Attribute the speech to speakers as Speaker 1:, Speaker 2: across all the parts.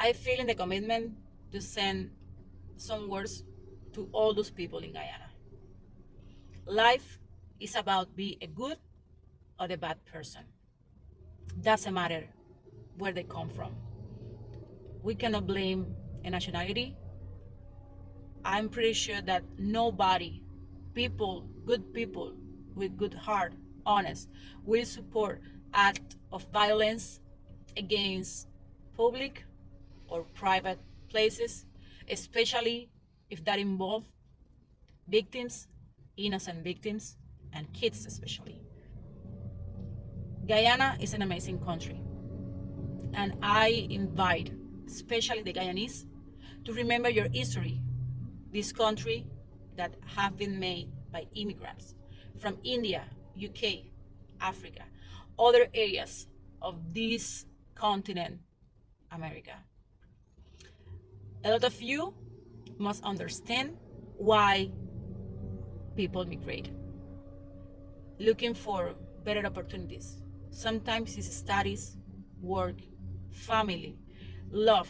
Speaker 1: I feel in the commitment to send some words to all those people in Guyana. Life is about being a good or a bad person. Doesn't matter where they come from. We cannot blame a nationality. I'm pretty sure that nobody, good people with good heart, honest, will support act of violence against public or private places, especially if that involve victims, innocent victims, and kids especially. Guyana is an amazing country, and I invite, especially the Guyanese, to remember your history. This country that have been made by immigrants from India, UK, Africa, other areas of this continent, America. A lot of you must understand why people migrate, looking for better opportunities. Sometimes it's studies, work, family, love.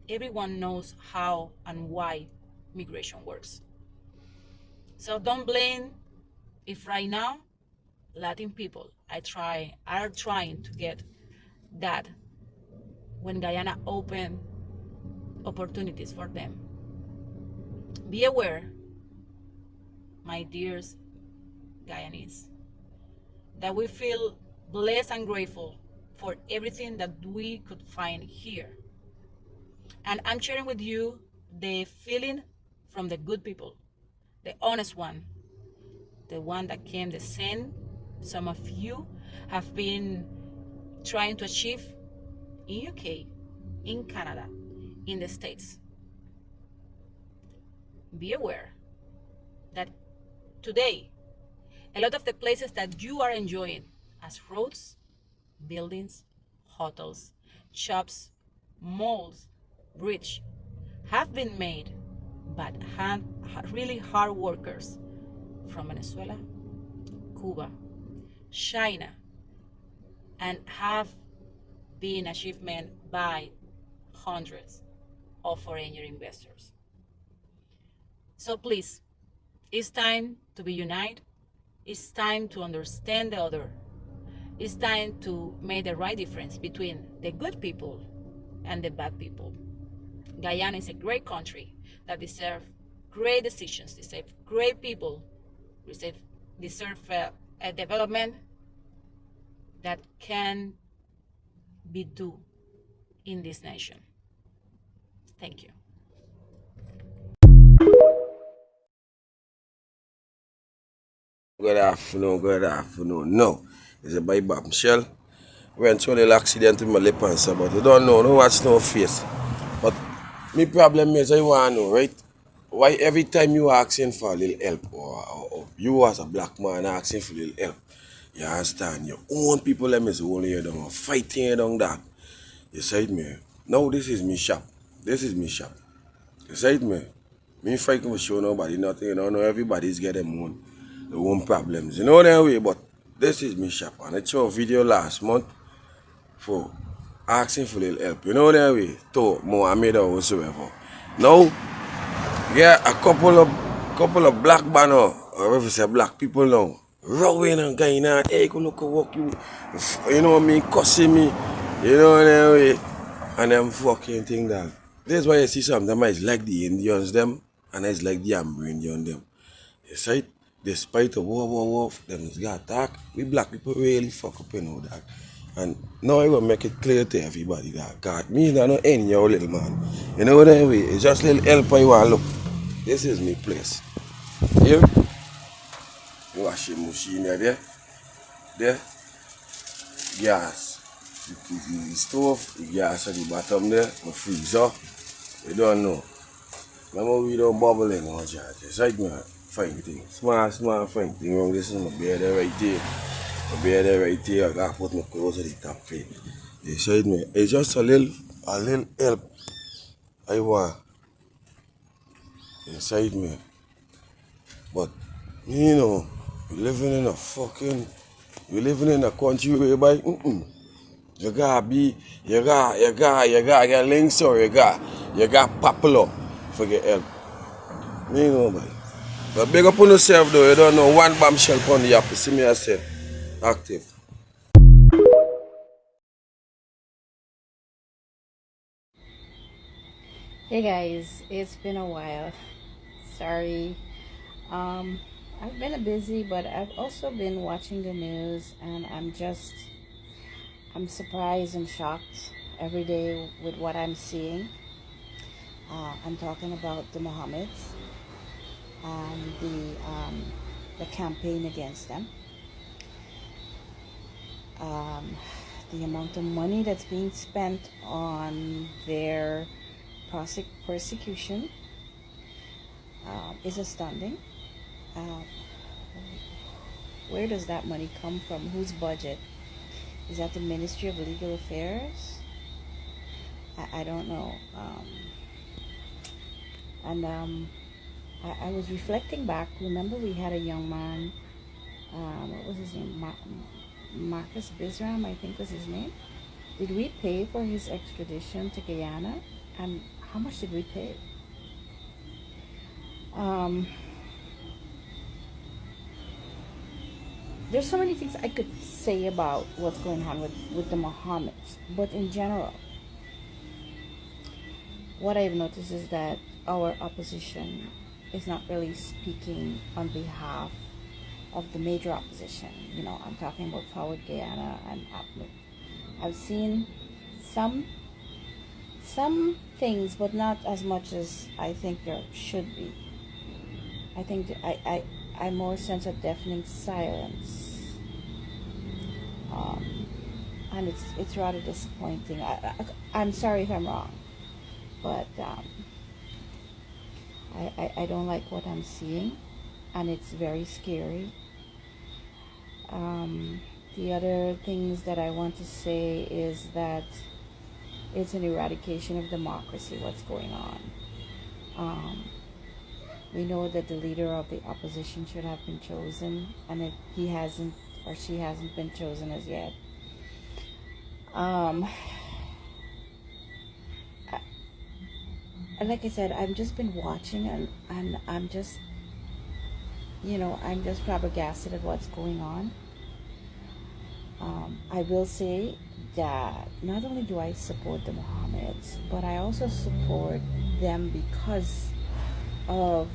Speaker 1: Everyone knows how and why migration works. So don't blame if right now Latin people are trying to get that when Guyana open opportunities for them. Be aware, my dears Guyanese, that we feel blessed and grateful for everything that we could find here. And I'm sharing with you the feeling from the good people, the honest one, the one that came the same some of you have been trying to achieve in UK, in Canada, in the States. Be aware that today, a lot of the places that you are enjoying as roads, buildings, hotels, shops, malls, bridge, have been made by really hard workers from Venezuela, Cuba, China, and have been achievement by hundreds of foreign investors. So please, it's time to be united. It's time to understand the other. It's time to make the right difference between the good people and the bad people. Guyana is a great country that deserves great decisions, deserves great people, deserve a development that can be done in this nation. Thank you.
Speaker 2: Good afternoon, good afternoon. No, it's a by Bob Michelle. Went through a little accident with my lip and so, but you don't know, no watch no face. But my problem is I want to know, right? Why every time you asking for a little help, or you as a black man asking for a little help, you understand, your own people them is holding you down, fighting you down that. You said me, no, this is me shop. This is me shop. You said me fighting for show nobody nothing, you know everybody's getting their own problems. You know that way, but this is me shop. And I saw a video last month for asking for a little help. You know that way, to Mohammed or whatsoever. Now, yeah, a couple of black banner, or if it's a black people now, rowing and going out, hey, go look at walk you know me, cussing me, you know that way. And them fucking thing that. This is why you see sometimes it's like the Indians them, and it's like the Amerindian them. You see, despite the war, them got attacked, we black people really fuck up, you know that. And now I gonna make it clear to everybody that God, me not no any your little man. You know that way, it's just little help you want look. This is my place. Here, washing machine there, there, gas. The stove, the gas at the bottom there, my freezer. You don't know. Remember we don't bubble in all that. It's like me fine thing. Small fine thing. Wrong, this is my bed there right there. My bed there right there. I gotta put my clothes at the top plate. They said me, it's just a little help I want. Inside me. But you know, we living in a country whereby You gotta be, you gotta get links or you got popular for get help. You know, man. But big up on yourself though, you don't know one bombshell upon the app. See me I say, active.
Speaker 1: Hey guys, it's been a while. Sorry. Um, I've been busy, but I've also been watching the news, and I'm surprised and shocked every day with what I'm seeing. I'm talking about the Mohammeds and the campaign against them. Um, the amount of money that's being spent on their persecution is astounding. Uh, where does that money come from? Whose budget? Is that the Ministry of Legal Affairs? I don't know. I was reflecting back. Remember, we had a young man. What was his name? Marcus Bisram, I think was his name. Did we pay for his extradition to Guyana? And how much did we pay? There's so many things I could say about what's going on with the Mohammeds, but in general, what I've noticed is that our opposition is not really speaking on behalf of the major opposition. You know, I'm talking about Forward Guyana and APNU. I've seen some things, but not as much as I think there should be. I think I more sense a deafening silence, and it's rather disappointing. I'm sorry if I'm wrong, but I don't like what I'm seeing, and it's very scary. The other things that I want to say is that it's an eradication of democracy, what's going on. We know that the leader of the opposition should have been chosen, and he hasn't, or she hasn't been chosen as yet. And like I said, I've just been watching, and I'm just, I'm just flabbergasted at what's going on. I will say that not only do I support the Mohammeds, but I also support them because of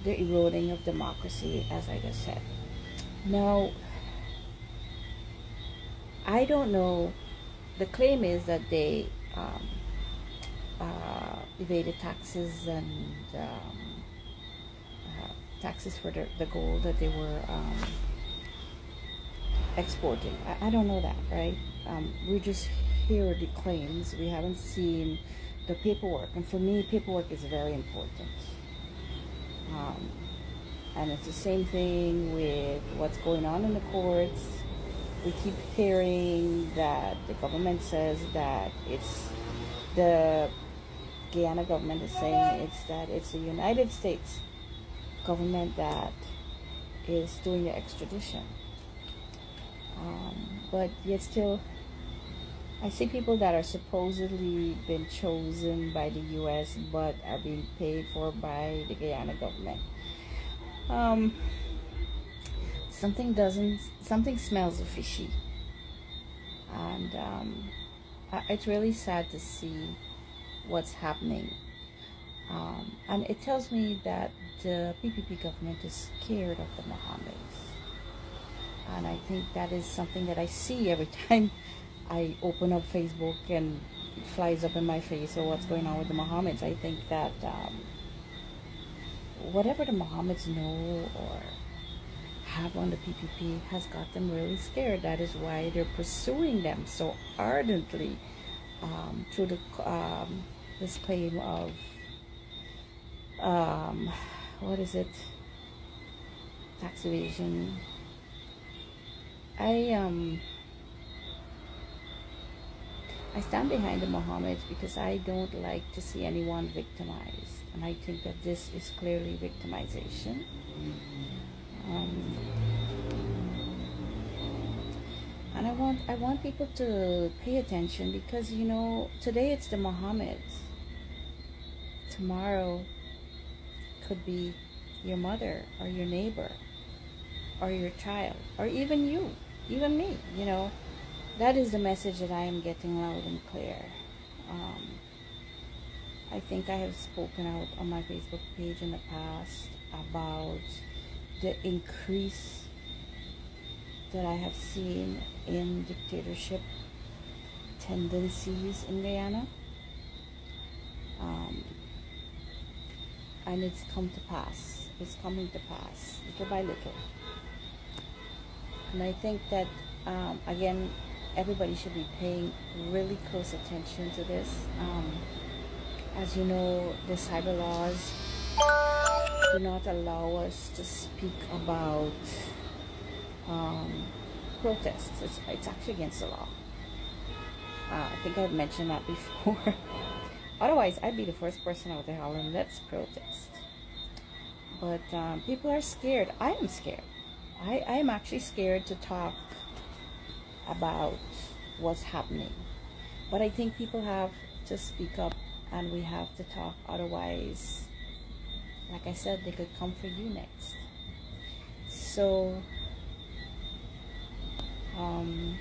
Speaker 1: the eroding of democracy, as I just said. Now, I don't know. The claim is that they evaded taxes and taxes for the gold that they were exporting. I don't know that, right? We just hear the claims. We haven't seen the paperwork, and for me, paperwork is very important. And it's the same thing with what's going on in the courts. We keep hearing that the government says that it's the Guyana government is saying it's the United States government that is doing the extradition. But yet still, I see people that are supposedly been chosen by the U.S. but are being paid for by the Guyana government. Something smells fishy, and it's really sad to see what's happening. And it tells me that the PPP government is scared of the Mohammeds. And I think that is something that I see every time I open up Facebook and it flies up in my face, or what's going on with the Mohammeds. I think that whatever the Mohammeds know or have on the PPP has got them really scared. That is why they're pursuing them so ardently through this claim of what is it? Tax evasion. I stand behind the Mohammeds because I don't like to see anyone victimized, and I think that this is clearly victimization.
Speaker 3: And I want people to pay attention, because today it's the Mohammeds. Tomorrow could be your mother or your neighbor or your child or even you, even me. That is the message that I am getting loud and clear. I think I have spoken out on my Facebook page in the past about the increase that I have seen in dictatorship tendencies in Guyana. And it's come to pass. It's coming to pass, little by little. And I think that, again, everybody should be paying really close attention to this. As you know, the cyber laws do not allow us to speak about protests. It's actually against the law. I think I've mentioned that before. Otherwise, I'd be the first person out there hollering, let's protest. But people are scared. I am scared. I am actually scared to talk about what's happening. But I think people have to speak up, and we have to talk. Otherwise, like I said, they could come for you next. So I'm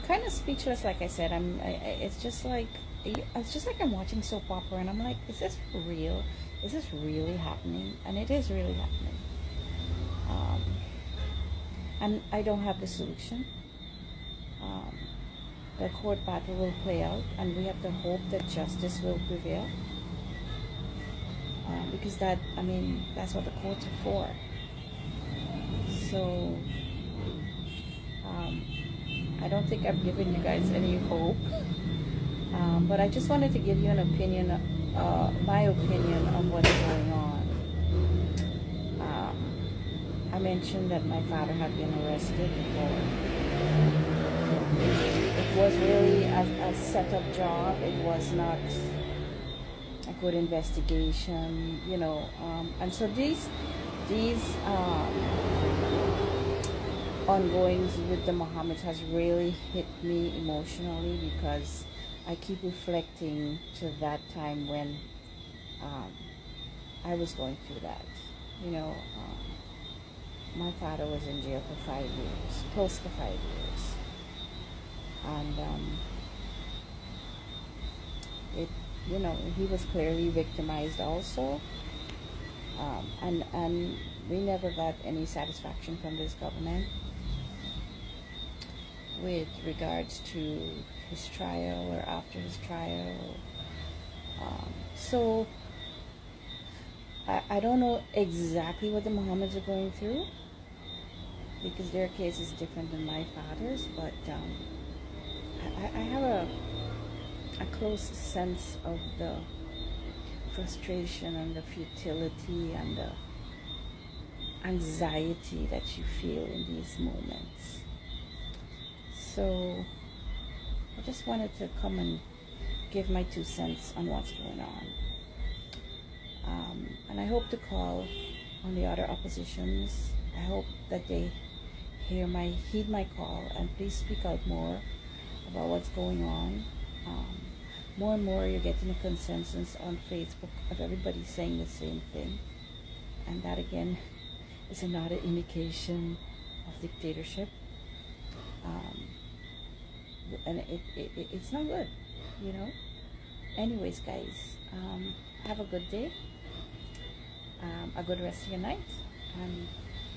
Speaker 3: kind of speechless. Like I said, it's just like I'm watching soap opera, and I'm like, is this real? Is this really happening? And it is really happening. And I don't have the solution. The court battle will play out, and we have to hope that justice will prevail. Because that's what the courts are for. So I don't think I've given you guys any hope, but I just wanted to give you an opinion, my opinion on what's going on. I mentioned that my father had been arrested before. It was really a set-up job. It was not a good investigation, and so these ongoings with the Mohammeds has really hit me emotionally, because I keep reflecting to that time when I was going through that. My father was in jail for 5 years, close to 5 years, and he was clearly victimized also, and we never got any satisfaction from this government with regards to his trial or after his trial. So I don't know exactly what the Mohammeds are going through, because their case is different than my father's, but I have a close sense of the frustration and the futility and the anxiety that you feel in these moments. So I just wanted to come and give my 2 cents on what's going on. And I hope to call on the other oppositions. I hope that they heed my call, and please speak out more about what's going on. More and more you're getting a consensus on Facebook of everybody saying the same thing, and that again is another indication of dictatorship, and it's not good. Anyways, guys, have a good day, a good rest of your night, and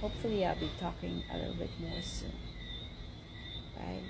Speaker 3: hopefully I'll be talking a little bit more soon. Bye.